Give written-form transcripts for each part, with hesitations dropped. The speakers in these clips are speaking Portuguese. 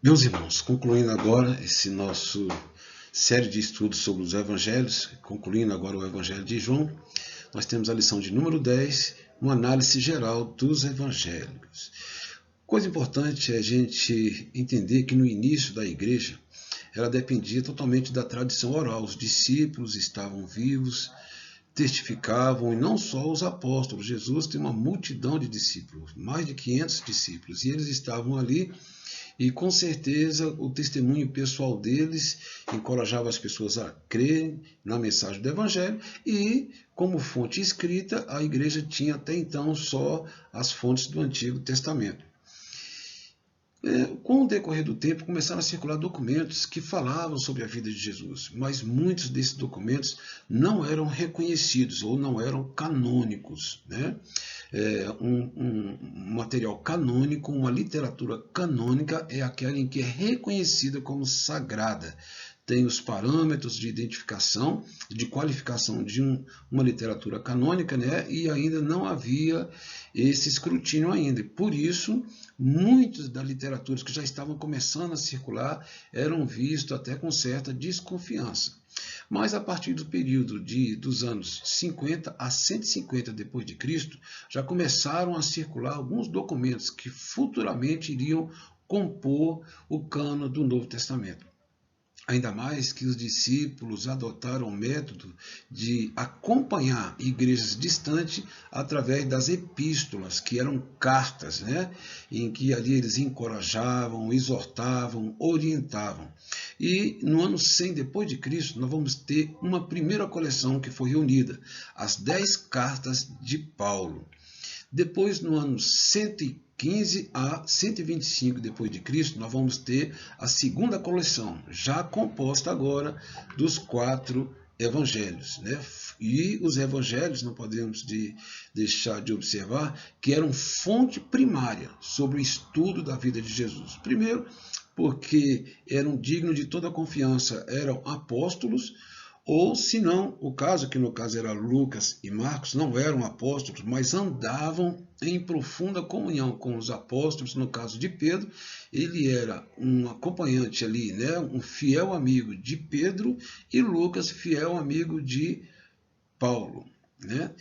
Meus irmãos, concluindo agora esse nosso série de estudos sobre os evangelhos, concluindo agora o evangelho de João, nós temos a lição de número 10, uma análise geral dos evangelhos. Coisa importante é a gente entender que no início da igreja, ela dependia totalmente da tradição oral. Os discípulos estavam vivos, testificavam, e não só os apóstolos. Jesus tem uma multidão de discípulos, mais de 500 discípulos, e eles estavam ali. E com certeza o testemunho pessoal deles encorajava as pessoas a crerem na mensagem do Evangelho, e como fonte escrita, a igreja tinha até então só as fontes do Antigo Testamento. Com o decorrer do tempo, começaram a circular documentos que falavam sobre a vida de Jesus, mas muitos desses documentos não eram reconhecidos ou não eram canônicos, né? Um material canônico, uma literatura canônica é aquela em que é reconhecida como sagrada. Tem os parâmetros de identificação, de qualificação de uma literatura canônica, né? E ainda não havia esse escrutínio ainda. Por isso, muitas das literaturas que já estavam começando a circular eram vistos até com certa desconfiança. Mas a partir do período dos anos 50 a 150 depois de Cristo, já começaram a circular alguns documentos que futuramente iriam compor o cânon do Novo Testamento. Ainda mais que os discípulos adotaram o método de acompanhar igrejas distantes através das epístolas, que eram cartas, né? Em que ali eles encorajavam, exortavam, orientavam. E no ano 100 depois de Cristo, nós vamos ter uma primeira coleção que foi reunida, as 10 cartas de Paulo. Depois, no ano 115 a 125 depois de Cristo, nós vamos ter a segunda coleção, já composta agora dos 4 evangelhos, né? E os evangelhos, não podemos deixar de observar, que eram fonte primária sobre o estudo da vida de Jesus. Primeiro, porque eram dignos de toda confiança, eram apóstolos, ou se não, o caso, que no caso era Lucas e Marcos, não eram apóstolos, mas andavam em profunda comunhão com os apóstolos. No caso de Pedro, ele era um acompanhante ali, né, um fiel amigo de Pedro, e Lucas, fiel amigo de Paulo, né?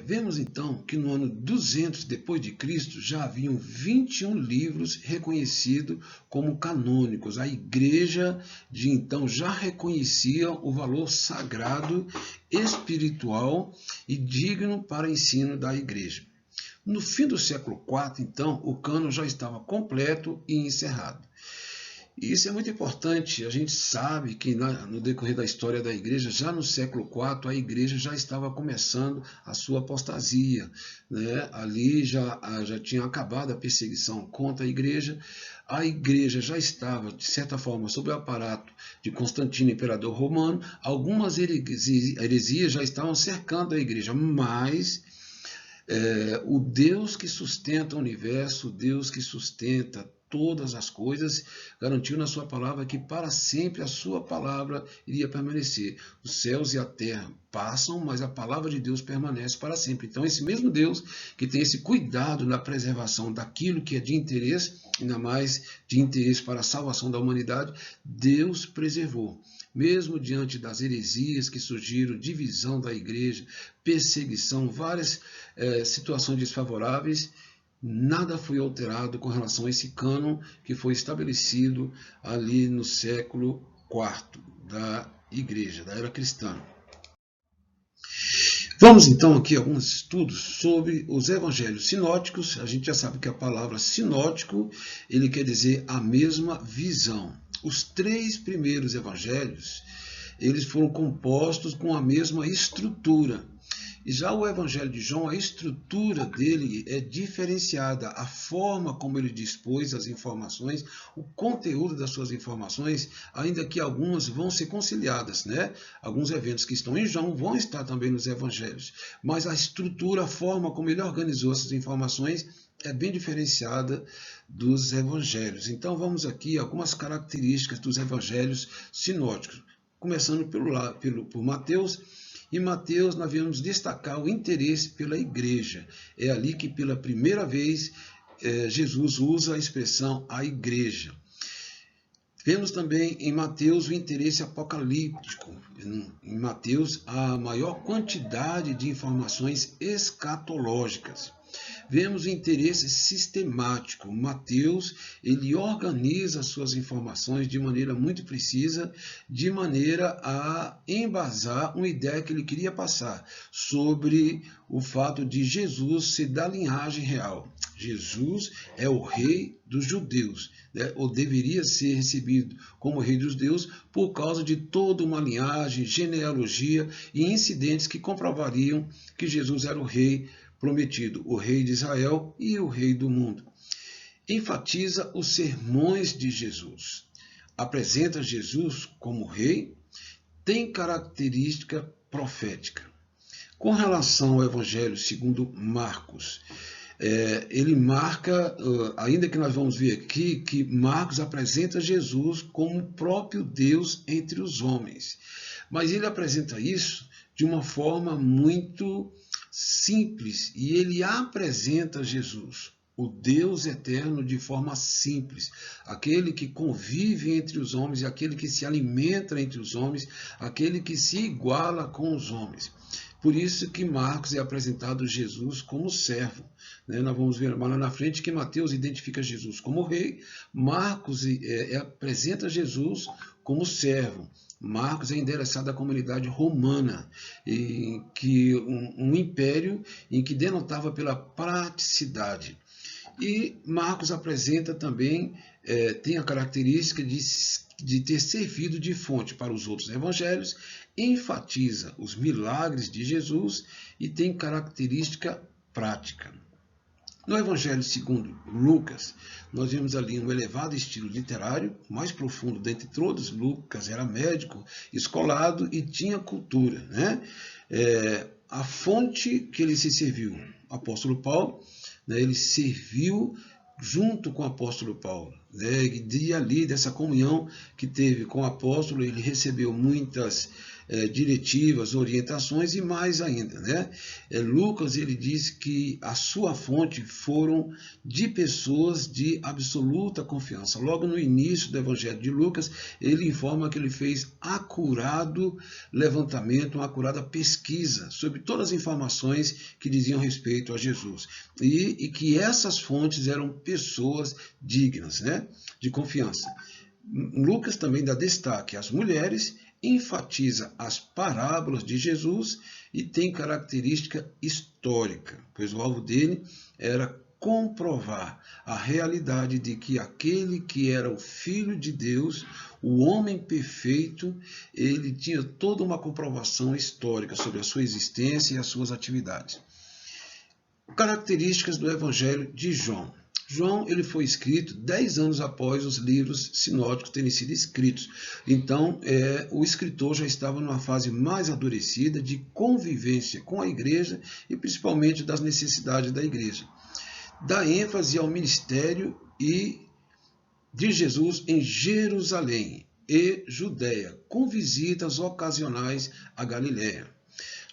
Vemos então que no ano 200 depois de Cristo já haviam 21 livros reconhecidos como canônicos. A igreja de então já reconhecia o valor sagrado, espiritual e digno para ensino da igreja. No fim do século IV, então, o cânon já estava completo e encerrado. E isso é muito importante. A gente sabe que no decorrer da história da igreja, já no século IV, a igreja já estava começando a sua apostasia, né? Ali já tinha acabado a perseguição contra a igreja já estava, de certa forma, sob o aparato de Constantino, imperador romano. Algumas heresias já estavam cercando a igreja, mas o Deus que sustenta o universo, o Deus que sustenta todas as coisas, garantiu na sua palavra que para sempre a sua palavra iria permanecer. Os céus e a terra passam, mas a palavra de Deus permanece para sempre. Então, esse mesmo Deus que tem esse cuidado na preservação daquilo que é de interesse, ainda mais de interesse para a salvação da humanidade, Deus preservou. Mesmo diante das heresias que surgiram, divisão da igreja, perseguição, várias situações desfavoráveis, nada foi alterado com relação a esse cânon que foi estabelecido ali no século IV da igreja, da era cristã. Vamos então aqui a alguns estudos sobre os evangelhos sinóticos. A gente já sabe que a palavra sinótico, ele quer dizer a mesma visão. Os 3 primeiros evangelhos, eles foram compostos com a mesma estrutura. E já o Evangelho de João, a estrutura dele é diferenciada, a forma como ele dispôs as informações, o conteúdo das suas informações, ainda que algumas vão ser conciliadas, né? Alguns eventos que estão em João vão estar também nos Evangelhos, mas a estrutura, a forma como ele organizou essas informações é bem diferenciada dos Evangelhos. Então vamos aqui algumas características dos Evangelhos sinóticos, começando por Mateus. Em Mateus, nós vamos destacar o interesse pela igreja. É ali que, pela primeira vez, Jesus usa a expressão a igreja. Vemos também em Mateus o interesse apocalíptico. Em Mateus, a maior quantidade de informações escatológicas. Vemos o interesse sistemático. Mateus, ele organiza suas informações de maneira muito precisa, de maneira a embasar uma ideia que ele queria passar sobre o fato de Jesus ser da linhagem real. Jesus é o rei dos judeus, né? Ou deveria ser recebido como rei dos judeus por causa de toda uma linhagem, genealogia e incidentes que comprovariam que Jesus era o rei prometido, o rei de Israel e o rei do mundo. Enfatiza os sermões de Jesus. Apresenta Jesus como rei, tem característica profética. Com relação ao Evangelho segundo Marcos, ele marca, ainda que nós vamos ver aqui, que Marcos apresenta Jesus como o próprio Deus entre os homens. Mas ele apresenta isso de uma forma muito simples, e ele apresenta Jesus, o Deus eterno, de forma simples, aquele que convive entre os homens, aquele que se alimenta entre os homens, aquele que se iguala com os homens. Por isso que Marcos é apresentado Jesus como servo. Nós vamos ver mais lá na frente que Mateus identifica Jesus como rei, Marcos apresenta Jesus como servo. Marcos é endereçado à comunidade romana, em que um império em que denotava pela praticidade. E Marcos apresenta também, tem a característica de ter servido de fonte para os outros evangelhos, enfatiza os milagres de Jesus e tem característica prática. No Evangelho segundo Lucas, nós vemos ali um elevado estilo literário, mais profundo dentre todos. Lucas era médico, escolado e tinha cultura, né? A fonte que ele se serviu, o apóstolo Paulo, né, ele serviu junto com o apóstolo Paulo, né, e ali dessa comunhão que teve com o apóstolo, ele recebeu muitas diretivas, orientações e mais ainda, né? Lucas, ele diz que a sua fonte foram de pessoas de absoluta confiança. Logo no início do Evangelho de Lucas, ele informa que ele fez acurado levantamento, uma acurada pesquisa sobre todas as informações que diziam respeito a Jesus, e que essas fontes eram pessoas dignas, né, de confiança. Lucas também dá destaque às mulheres, enfatiza as parábolas de Jesus e tem característica histórica, pois o alvo dele era comprovar a realidade de que aquele que era o Filho de Deus, o homem perfeito, ele tinha toda uma comprovação histórica sobre a sua existência e as suas atividades. Características do Evangelho de João. João, ele foi escrito 10 anos após os livros sinóticos terem sido escritos. Então, o escritor já estava numa fase mais amadurecida de convivência com a igreja e principalmente das necessidades da igreja. Dá ênfase ao ministério de Jesus em Jerusalém e Judéia, com visitas ocasionais a Galiléia.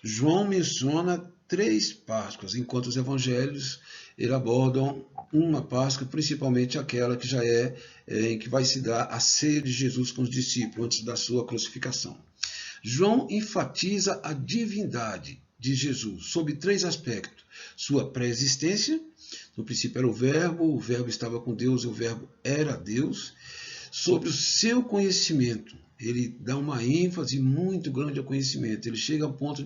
João menciona 3 Páscoas, enquanto os evangelhos abordam uma Páscoa, principalmente aquela que já em que vai se dar a ceia de Jesus com os discípulos antes da sua crucificação. João enfatiza a divindade de Jesus sob 3 aspectos: sua pré-existência, no princípio era o Verbo estava com Deus e o Verbo era Deus. Sobre o seu conhecimento, ele dá uma ênfase muito grande ao conhecimento. Ele chega ao ponto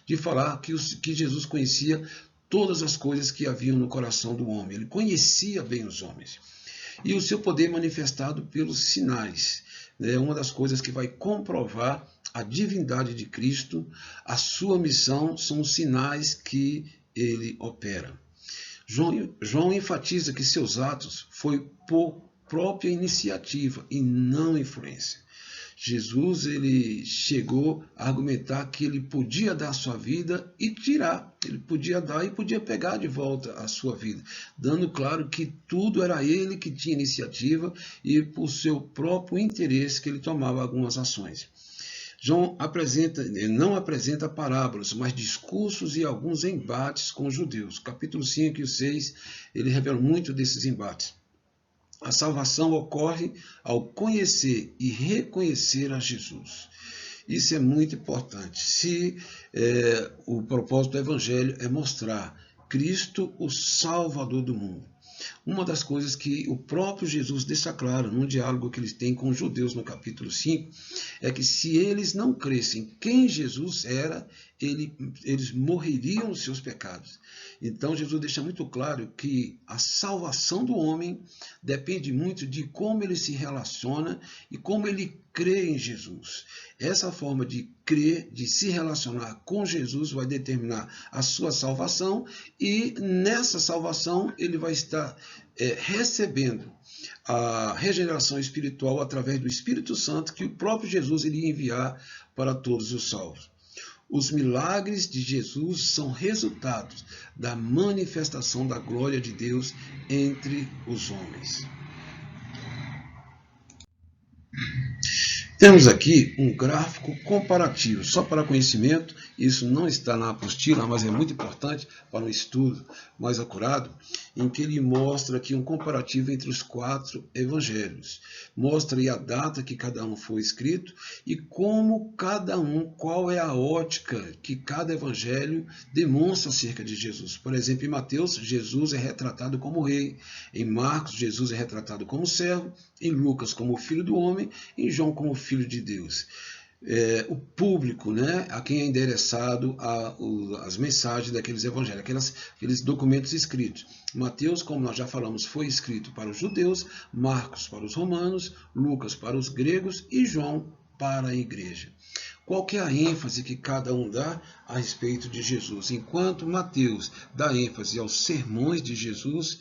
de falar que Jesus conhecia todas as coisas que haviam no coração do homem. Ele conhecia bem os homens. E o seu poder manifestado pelos sinais. Uma das coisas que vai comprovar a divindade de Cristo, a sua missão, são os sinais que ele opera. João enfatiza que seus atos foi por própria iniciativa e não influência. Jesus, ele chegou a argumentar que ele podia dar a sua vida e tirar. Ele podia dar e podia pegar de volta a sua vida, dando claro que tudo era ele que tinha iniciativa e por seu próprio interesse que ele tomava algumas ações. João não apresenta parábolas, mas discursos e alguns embates com os judeus. Capítulo 5 e 6, ele revela muito desses embates. A salvação ocorre ao conhecer e reconhecer a Jesus. Isso é muito importante. Se o propósito do Evangelho é mostrar Cristo, o Salvador do mundo. Uma das coisas que o próprio Jesus deixa claro num diálogo que eles têm com os judeus no capítulo 5, é que se eles não crescem quem Jesus era, eles morreriam nos seus pecados. Então Jesus deixa muito claro que a salvação do homem depende muito de como ele se relaciona e como ele crê em Jesus. Essa forma de crer, de se relacionar com Jesus vai determinar a sua salvação, e nessa salvação ele vai estar recebendo a regeneração espiritual através do Espírito Santo que o próprio Jesus iria enviar para todos os salvos. Os milagres de Jesus são resultados da manifestação da glória de Deus entre os homens. Temos aqui um gráfico comparativo, só para conhecimento. Isso não está na apostila, mas é muito importante para um estudo mais acurado, em que ele mostra aqui um comparativo entre os 4 evangelhos. Mostra aí a data que cada um foi escrito e como cada um, qual é a ótica que cada evangelho demonstra acerca de Jesus. Por exemplo, em Mateus, Jesus é retratado como rei. Em Marcos, Jesus é retratado como servo. Em Lucas, como filho do homem. Em João, como filho de Deus. O público, né, a quem é endereçado as mensagens daqueles evangelhos, aqueles documentos escritos. Mateus, como nós já falamos, foi escrito para os judeus, Marcos para os romanos, Lucas para os gregos e João para a igreja. Qual que é a ênfase que cada um dá a respeito de Jesus? Enquanto Mateus dá ênfase aos sermões de Jesus,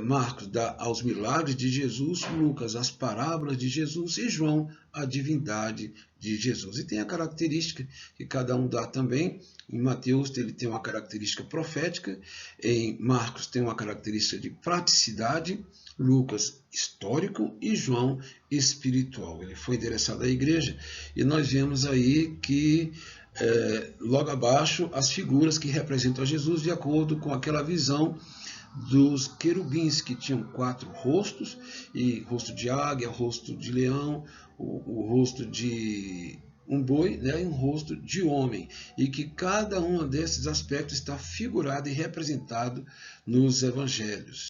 Marcos dá aos milagres de Jesus, Lucas às parábolas de Jesus e João à divindade de Jesus. E tem a característica que cada um dá também. Em Mateus ele tem uma característica profética, em Marcos tem uma característica de praticidade, Lucas histórico e João espiritual. Ele foi endereçado à igreja e nós vemos aí que logo abaixo as figuras que representam a Jesus de acordo com aquela visão dos querubins, que tinham 4 rostos, e rosto de águia, rosto de leão, o rosto de um boi, né, e um rosto de homem, e que cada um desses aspectos está figurado e representado nos evangelhos.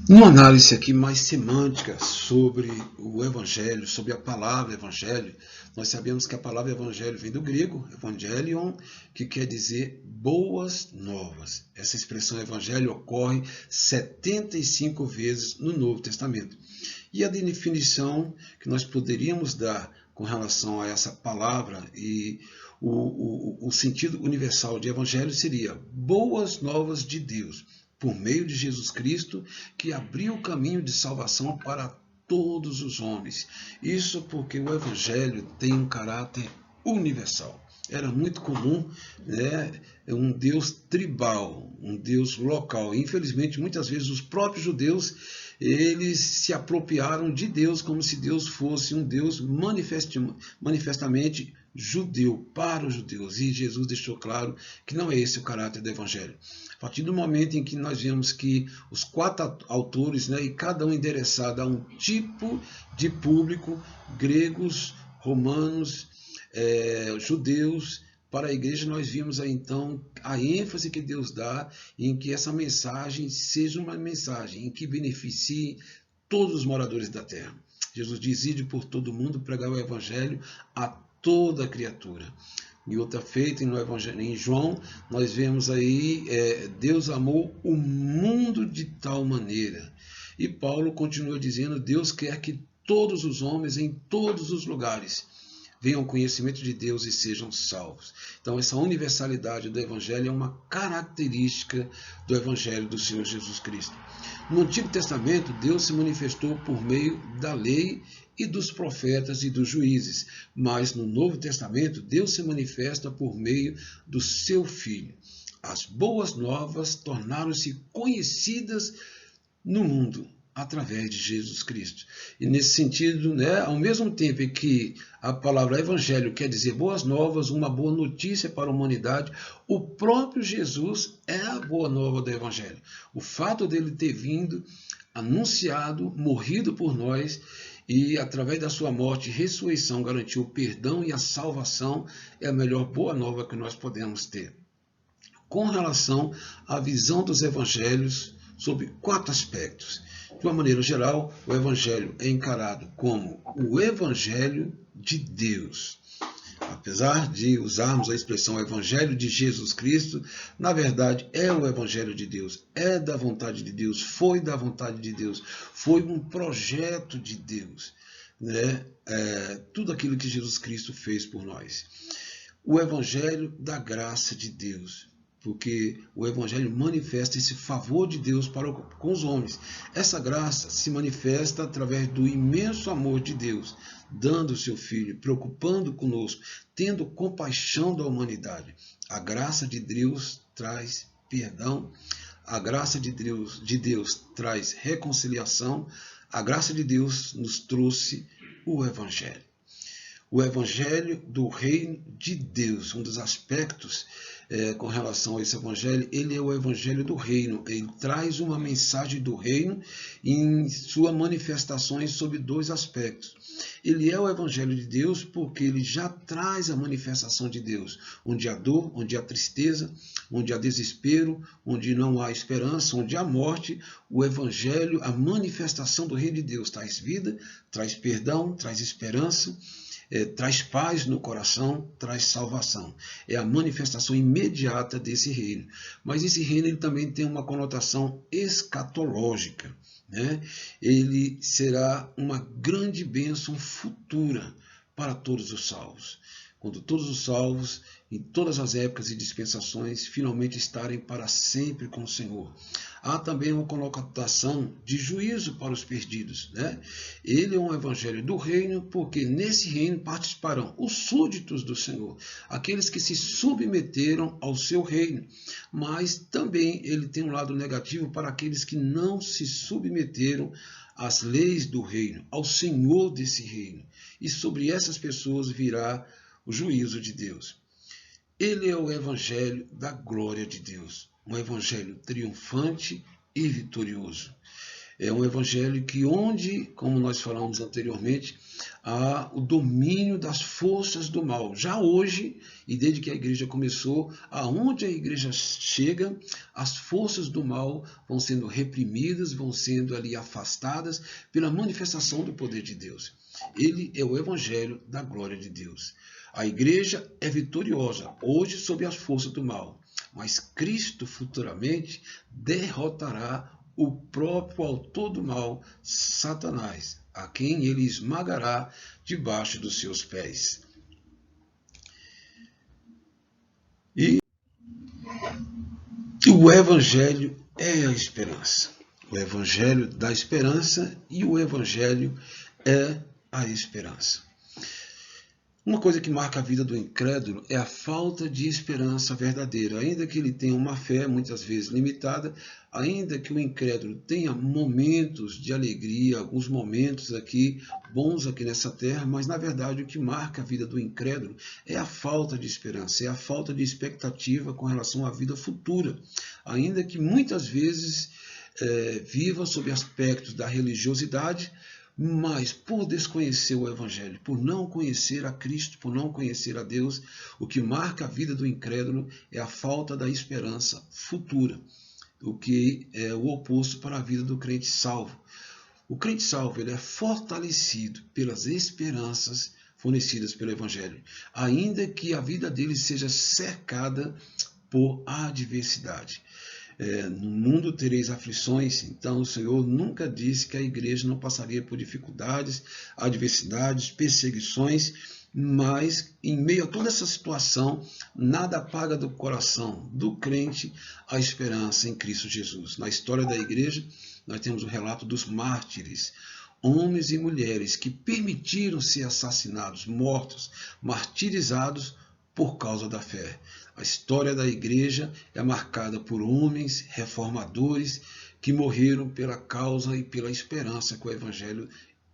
Uma análise aqui mais semântica sobre o evangelho, sobre a palavra evangelho, nós sabemos que a palavra evangelho vem do grego, evangelion, que quer dizer boas novas. Essa expressão evangelho ocorre 75 vezes no Novo Testamento. E a definição que nós poderíamos dar com relação a essa palavra e o sentido universal de evangelho seria boas novas de Deus, por meio de Jesus Cristo, que abriu o caminho de salvação para todos os homens. Isso porque o Evangelho tem um caráter universal. Era muito comum, né, um Deus tribal, um Deus local. Infelizmente, muitas vezes, os próprios judeus eles se apropriaram de Deus como se Deus fosse um Deus manifestamente judeu, para os judeus. E Jesus deixou claro que não é esse o caráter do Evangelho. A partir do momento em que nós vemos que os 4 autores, né, e cada um endereçado a um tipo de público, gregos, romanos, judeus, para a igreja, nós vimos aí então a ênfase que Deus dá em que essa mensagem seja uma mensagem em que beneficie todos os moradores da terra. Jesus diz: ide por todo mundo, pregar o evangelho a toda criatura. E outra feita no evangelho, em João, nós vemos aí, Deus amou o mundo de tal maneira. E Paulo continua dizendo: Deus quer que todos os homens, em todos os lugares, venham ao conhecimento de Deus e sejam salvos. Então, essa universalidade do Evangelho é uma característica do Evangelho do Senhor Jesus Cristo. No Antigo Testamento, Deus se manifestou por meio da lei e dos profetas e dos juízes, mas no Novo Testamento, Deus se manifesta por meio do seu Filho. As boas novas tornaram-se conhecidas no mundo através de Jesus Cristo. E nesse sentido, né, ao mesmo tempo em que a palavra evangelho quer dizer boas novas, uma boa notícia para a humanidade, o próprio Jesus é a boa nova do evangelho. O fato dele ter vindo anunciado, morrido por nós, e através da sua morte e ressurreição garantiu o perdão e a salvação, é a melhor boa nova que nós podemos ter. Com relação à visão dos evangelhos sobre 4 aspectos. De uma maneira geral, o evangelho é encarado como o evangelho de Deus. Apesar de usarmos a expressão evangelho de Jesus Cristo, na verdade é o evangelho de Deus, é da vontade de Deus, foi da vontade de Deus, foi um projeto de Deus, né? Tudo aquilo que Jesus Cristo fez por nós. O evangelho da graça de Deus, porque o evangelho manifesta esse favor de Deus com os homens. Essa graça se manifesta através do imenso amor de Deus, dando o seu Filho, preocupando conosco, tendo compaixão da humanidade. A graça de Deus traz perdão, a graça de Deus traz reconciliação, a graça de Deus nos trouxe o evangelho. O evangelho do reino de Deus, um dos aspectos com relação a esse evangelho, ele é o evangelho do reino. Ele traz uma mensagem do reino em suas manifestações sobre 2 aspectos. Ele é o evangelho de Deus porque ele já traz a manifestação de Deus, onde há dor, onde há tristeza, onde há desespero, onde não há esperança, onde há morte. O evangelho, a manifestação do reino de Deus traz vida, traz perdão, traz esperança, traz paz no coração, traz salvação. É a manifestação imediata desse reino. Mas esse reino ele também tem uma conotação escatológica, né? Ele será uma grande bênção futura para todos os salvos. Quando todos os salvos, em todas as épocas e dispensações, finalmente estarem para sempre com o Senhor. Há também uma conotação de juízo para os perdidos, né? Ele é um evangelho do reino, porque nesse reino participarão os súditos do Senhor, aqueles que se submeteram ao seu reino. Mas também ele tem um lado negativo para aqueles que não se submeteram às leis do reino, ao Senhor desse reino. E sobre essas pessoas virá o juízo de Deus. Ele é o evangelho da glória de Deus, um evangelho triunfante e vitorioso. É um evangelho que onde, como nós falamos anteriormente, há o domínio das forças do mal. Já hoje, e desde que a igreja começou, aonde a igreja chega, as forças do mal vão sendo reprimidas, vão sendo ali afastadas pela manifestação do poder de Deus. Ele é o evangelho da glória de Deus. A igreja é vitoriosa hoje sob as forças do mal, mas Cristo futuramente derrotará o próprio autor do mal, Satanás, a quem ele esmagará debaixo dos seus pés. E o evangelho é a esperança. O evangelho da esperança e o evangelho é a esperança. Uma coisa que marca a vida do incrédulo é a falta de esperança verdadeira. Ainda que ele tenha uma fé, muitas vezes limitada, ainda que o incrédulo tenha momentos de alegria, alguns momentos aqui bons aqui nessa terra, mas na verdade o que marca a vida do incrédulo é a falta de esperança, é a falta de expectativa com relação à vida futura. Ainda que muitas vezes viva sob aspectos da religiosidade, mas por desconhecer o evangelho, por não conhecer a Cristo, por não conhecer a Deus, o que marca a vida do incrédulo é a falta da esperança futura, o que é o oposto para a vida do crente salvo. O crente salvo ele é fortalecido pelas esperanças fornecidas pelo evangelho, ainda que a vida dele seja cercada por adversidade. No mundo tereis aflições, então o Senhor nunca disse que a igreja não passaria por dificuldades, adversidades, perseguições, mas em meio a toda essa situação, nada apaga do coração do crente a esperança em Cristo Jesus. Na história da igreja, nós temos o relato dos mártires, homens e mulheres que permitiram ser assassinados, mortos, martirizados por causa da fé. A história da igreja é marcada por homens reformadores que morreram pela causa e pela esperança que o evangelho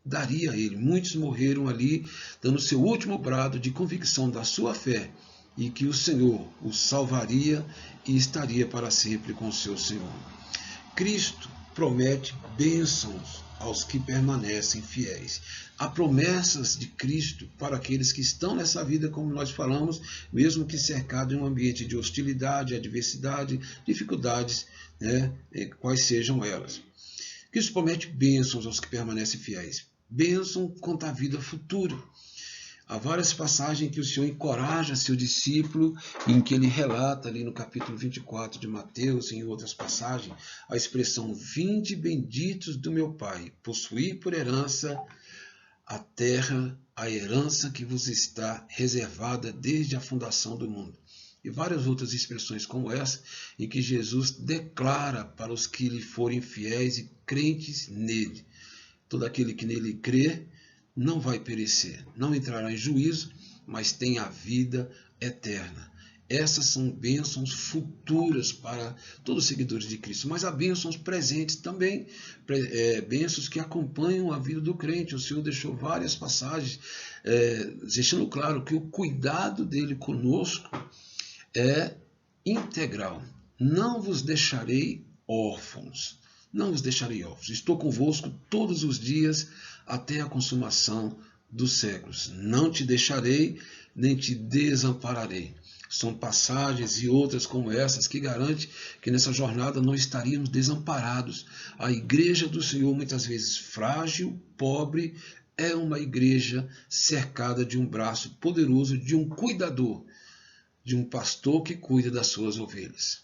daria a ele. Muitos morreram ali dando seu último brado de convicção da sua fé e que o Senhor o salvaria e estaria para sempre com o seu Senhor. Cristo promete bênçãos aos que permanecem fiéis. Há promessas de Cristo para aqueles que estão nessa vida, como nós falamos, mesmo que cercado em um ambiente de hostilidade, adversidade, dificuldades, né, quais sejam elas. Cristo promete bênçãos aos que permanecem fiéis. Bênção quanto à vida futura. Há várias passagens que o Senhor encoraja seu discípulo, em que ele relata ali no capítulo 24 de Mateus, e em outras passagens, a expressão: vinde benditos do meu Pai, possuí por herança a terra, a herança que vos está reservada desde a fundação do mundo. E várias outras expressões como essa, em que Jesus declara para os que lhe forem fiéis e crentes nele: todo aquele que nele crê não vai perecer, não entrará em juízo, mas tem a vida eterna. Essas são bênçãos futuras para todos os seguidores de Cristo, mas há bênçãos presentes também, bênçãos que acompanham a vida do crente. O Senhor deixou várias passagens, deixando claro que o cuidado dele conosco é integral. Não vos deixarei órfãos. Não os deixarei órfãos. Estou convosco todos os dias até a consumação dos séculos. Não te deixarei, nem te desampararei. São passagens e outras como essas que garantem que nessa jornada não estaríamos desamparados. A igreja do Senhor, muitas vezes frágil, pobre, é uma igreja cercada de um braço poderoso, de um cuidador, de um pastor que cuida das suas ovelhas.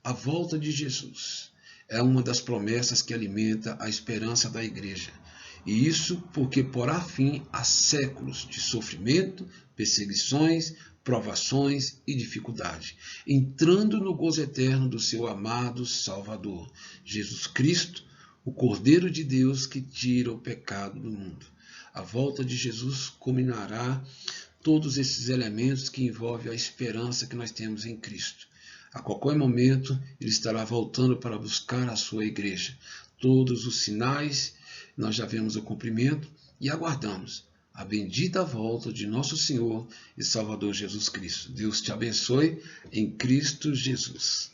A volta de Jesus é uma das promessas que alimenta a esperança da igreja. E isso porque porá fim a séculos de sofrimento, perseguições, provações e dificuldade, entrando no gozo eterno do seu amado Salvador, Jesus Cristo, o Cordeiro de Deus que tira o pecado do mundo. A volta de Jesus culminará todos esses elementos que envolvem a esperança que nós temos em Cristo. A qualquer momento, ele estará voltando para buscar a sua igreja. Todos os sinais, nós já vemos o cumprimento e aguardamos a bendita volta de nosso Senhor e Salvador Jesus Cristo. Deus te abençoe em Cristo Jesus.